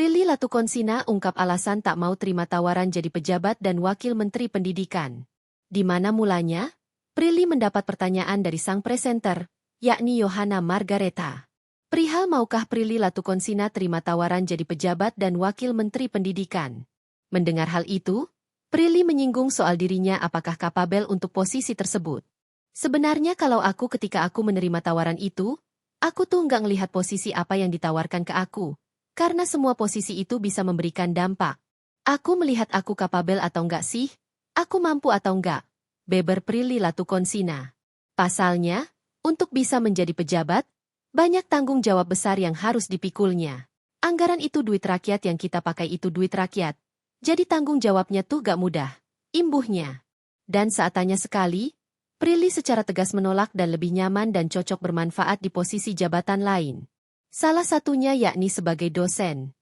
Prilly Latukonsina ungkap alasan tak mau terima tawaran jadi pejabat dan wakil menteri pendidikan. Di mana mulanya? Prilly mendapat pertanyaan dari sang presenter, yakni Yohana Margareta. Perihal maukah Prilly Latukonsina terima tawaran jadi pejabat dan wakil menteri pendidikan. Mendengar hal itu, Prilly menyinggung soal dirinya apakah kapabel untuk posisi tersebut. Sebenarnya kalau ketika aku menerima tawaran itu, aku tuh nggak ngelihat posisi apa yang ditawarkan ke aku. Karena semua posisi itu bisa memberikan dampak. Aku melihat aku kapabel atau enggak sih? Aku mampu atau enggak? Beber Prilly Latukonsina. Pasalnya, untuk bisa menjadi pejabat, banyak tanggung jawab besar yang harus dipikulnya. Anggaran itu duit rakyat yang kita pakai itu duit rakyat. Jadi tanggung jawabnya tuh gak mudah. Imbuhnya. Dan saat tanya sekali, Prilly secara tegas menolak dan lebih nyaman dan cocok bermanfaat di posisi jabatan lain. Salah satunya yakni sebagai dosen.